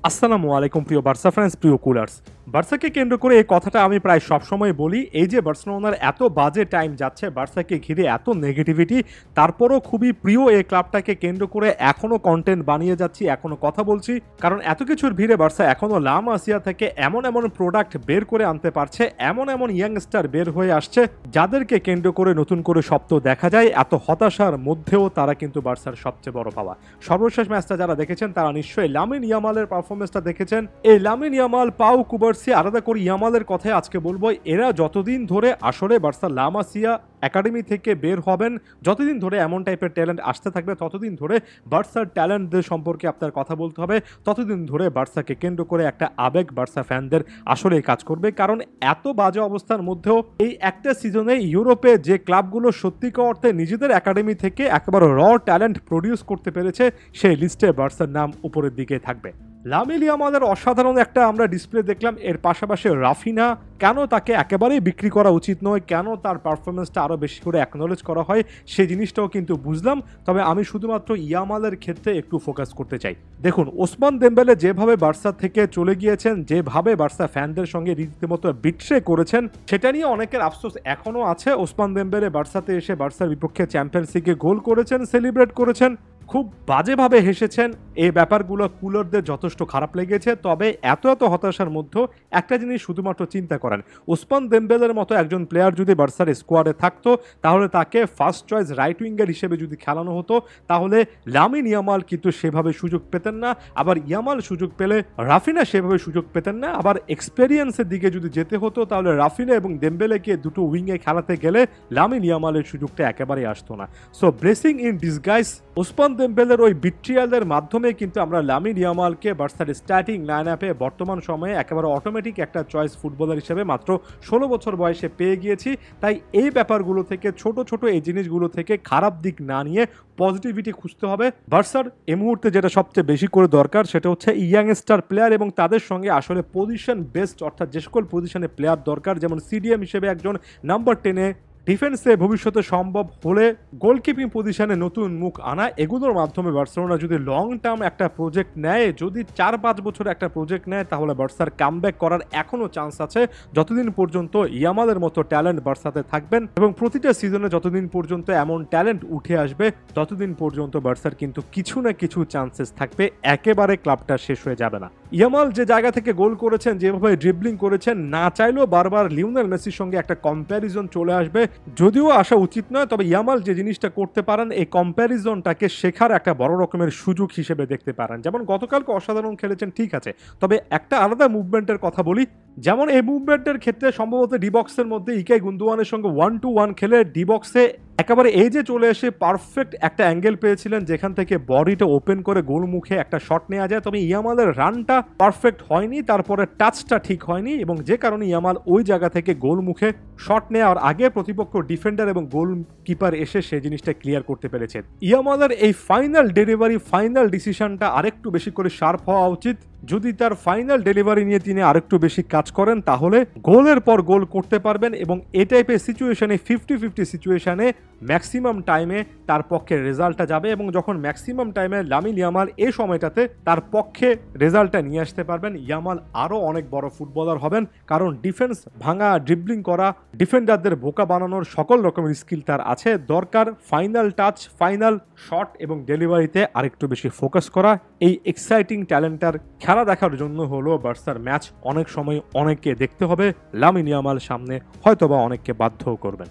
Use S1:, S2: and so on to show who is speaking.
S1: আসসালামু আলাইকুম প্রিয় বার্সা ফ্যান্স, প্রিয় কুলার্স। বার্সাকে কেন্দ্র করে এই কথাটা আমি প্রায় সবসময় বলি, এই যে বার্সেলোনার এত বাজে টাইম যাচ্ছে, বার্সাকে ঘিরে এত নেগেটিভিটি, তারপরও খুবই প্রিয় এই ক্লাবটাকে কেন্দ্র করে এখনও কন্টেন্ট বানিয়ে যাচ্ছি, এখনও কথা বলছি, কারণ এত কিছুর ভিড়ে বার্সা এখনও লা মাসিয়া থেকে এমন এমন প্রোডাক্ট বের করে আনতে পারছে, এমন এমন ইয়াংস্টার বের হয়ে আসছে যাদেরকে কেন্দ্র করে নতুন করে স্বপ্ন দেখা যায়। এত হতাশার মধ্যেও তারা কিন্তু বার্সার সবচেয়ে বড় পাওয়া। সর্বশেষ ম্যাচটা যারা দেখেছেন তারা নিশ্চয়ই লামিন ইয়ামালের পারফরমেন্সটা দেখেছেন। এই লামিন ইয়ামাল, পাউ কুবার্সি, আলাদা করে ইয়ামালের কথায় আজকে বলবো, এরা যতদিন ধরে আসলে বার্সা লা মাসিয়া একাডেমি থেকে বের হবেন, যতদিন ধরে এমন টাইপের ট্যালেন্ট আসতে থাকবে, ততদিন ধরে বার্সার ট্যালেন্টদের সম্পর্কে আপনার কথা বলতে হবে, ততদিন ধরে বার্সাকে কেন্দ্র করে একটা আবেগ বার্সা ফ্যানদের আসলে কাজ করবে। কারণ এত বাজে অবস্থার মধ্যেও এই একটা সিজনে ইউরোপে যে ক্লাবগুলো সত্যিকার অর্থে নিজেদের একাডেমি থেকে একেবারে র ট্যালেন্ট প্রডিউস করতে পেরেছে, সেই লিস্টে বার্সার নাম উপরের দিকে থাকবে। লামিন ইয়ামালের অসাধারণ একটা আমরা ডিসপ্লে দেখলাম, এর পাশাপাশি রাফিনা, কেন তাকে একেবারেই বিক্রি করা উচিত নয়, কেন তার পারফরমেন্সটা আরও বেশি করে অ্যাকনোলেজ করা হয়, সেই জিনিসটাও কিন্তু বুঝলাম। তবে আমি শুধুমাত্র ইয়ামালের ক্ষেত্রে একটু ফোকাস করতে চাই। দেখুন, ওসমান দেমবেলে যেভাবে বার্সা থেকে চলে গিয়েছেন, যেভাবে বার্সা ফ্যানদের সঙ্গে রীতিমতো বিট্রে করেছেন, সেটা নিয়ে অনেকের আফসোস এখনও আছে। ওসমান দেমবেলে বার্সাতে এসে বার্সার বিপক্ষে চ্যাম্পিয়ন্স লিগে গোল করেছেন, সেলিব্রেট করেছেন, খুব বাজেভাবে হেসেছেন। এই ব্যাপারগুলো কুলারদের যথেষ্ট খারাপ লেগেছে। তবে এত এত হতাশার মধ্যেও একটা জিনিস শুধুমাত্র চিন্তা করেন, ওসমান দেমবেলের মতো একজন প্লেয়ার যদি বার্সার স্কোয়াডে থাকতো, তাহলে তাকে ফার্স্ট চয়েস রাইট উইঙ্গার হিসেবে যদি খেলানো হতো, তাহলে লামিন ইয়ামাল কিন্তু সেভাবে সুযোগ পেতেন না। আবার ইয়ামাল সুযোগ পেলে রাফিনা সেভাবে সুযোগ পেতেন না। আবার এক্সপেরিয়েন্সের দিকে যদি যেতে হতো, তাহলে রাফিনা এবং দেমবেলেকে দুটো উইঙ্গে খেলাতে গেলে লামিন ইয়ামালের সুযোগটা একেবারেই আসতো না। So blessing in disguise, Ousmane দেমবেলের ওই বিট্রিয়ালের মাধ্যমে কিন্তু আমরা লামিন ইয়ামালকে বার্সার স্টার্টিং লাইন আপে বর্তমান সময়ে একেবারে অটোমেটিক একটা চয়েস ফুটবলার হিসেবে মাত্র 16 বছর বয়সে পেয়ে গিয়েছি। তাই এই ব্যাপারগুলো থেকে, ছোট ছোট এই জিনিসগুলো থেকে খারাপ দিক না নিয়ে পজিটিভিটি খুঁজতে হবে। বার্সার এই মুহূর্তে যেটা সবচেয়ে বেশি করে দরকার, সেটা হচ্ছে ইয়াংস্টার প্লেয়ার, এবং তাদের সঙ্গে আসলে পজিশন বেস্ট, অর্থাৎ যে সকল পজিশনে প্লেয়ার দরকার, যেমন সিডিএম হিসেবে একজন, নাম্বার 10-এ ডিফেন্সে ভবিষ্যতে সম্ভব হলে গোলকিপিং পজিশনে নতুন মুখ আনা, এগুলোর মাধ্যমে বার্সেলোনা যদি লং টার্ম একটা প্রজেক্ট নেয়, যদি 4-5 বছর একটা প্রজেক্ট নেয়, তাহলে বার্সার কামব্যাক করার এখনও চান্স আছে। যতদিন পর্যন্ত ইয়ামালের মতো ট্যালেন্ট বার্সাতে থাকবেন এবং প্রতিটা সিজনে যতদিন পর্যন্ত এমন ট্যালেন্ট উঠে আসবে, ততদিন পর্যন্ত বার্সার কিন্তু কিছু না কিছু চান্সেস থাকবে, একেবারে ক্লাবটা শেষ হয়ে যাবে না। ইয়ামাল যে জায়গা থেকে গোল করেছেন, যেভাবে ড্রিবলিং করেছেন, না চাইলেও বারবার লিওনেল মেসির সঙ্গে একটা কম্প্যারিজন চলে আসবে, যদিও আসা উচিত নয়। তবে ইয়ামাল যে জিনিসটা করতে পারেন, এই কম্প্যারিজনটাকে শেখার একটা বড় রকমের সুযোগ হিসেবে দেখতে পারেন। যেমন গতকালকে অসাধারণ খেলেছেন, ঠিক আছে, তবে একটা আলাদা মুভমেন্টের কথা বলি। যেমন এই মুভমেন্টের ক্ষেত্রে সম্ভবত ডিবক্সের মধ্যে ইকাই গুন্দোয়ানের সঙ্গে 1-2-1 খেলে ডিবক্সে একেবারে এই যে চলে এসে পারফেক্ট একটা অ্যাঙ্গেল পেয়েছিলেন, যেখান থেকে বডিটা ওপেন করে গোলমুখে একটা শট নেওয়া যায়। তবে ইয়ামালের রানটা পারফেক্ট হয়নি, তারপরে টাচটা ঠিক হয়নি, এবং যে কারণে ইয়ামাল ওই জায়গা থেকে গোলমুখে শট নেওয়ার আগে প্রতিপক্ষ ডিফেন্ডার এবং গোলকিপার এসে সেই জিনিসটা ক্লিয়ার করতে পেরেছেন। ইয়ামালের এই ফাইনাল ডেলিভারি, ফাইনাল ডিসিশনটা আরেকটু বেশি করে শার্প হওয়া উচিত। যদি তার ফাইনাল ডেলিভারি নিয়ে তিনি আরেকটু বেশি কাজ করেন, তাহলে গোলের পর গোল করতে পারবেন, এবং এই টাইপের সিচুয়েশনে, 50-50 সিচুয়েশনে ম্যাক্সিমাম টাইমে তার পক্ষে রেজাল্টটা যাবে। এবং যখন ম্যাক্সিমাম টাইমে লামিন ইয়ামাল এই সময়টাতে তার পক্ষে রেজাল্টটা নিয়ে আসতে পারবেন, ইয়ামাল আরও অনেক বড় ফুটবলার হবেন। কারণ ডিফেন্স ভাঙা, ড্রিবলিং করা, ডিফেন্ডারদের বোকা বানানোর সকল রকমের স্কিল তার আছে। দরকার ফাইনাল টাচ, ফাইনাল শট এবং ডেলিভারিতে আরেকটু বেশি ফোকাস করা। এই এক্সাইটিং ট্যালেন্টার খেলা দেখার জন্য হলো বার্সার ম্যাচ অনেক সময় অনেককে দেখতে হবে। লামিন ইয়ামাল সামনে হয়তোবা অনেককে বাধ্যও করবেন।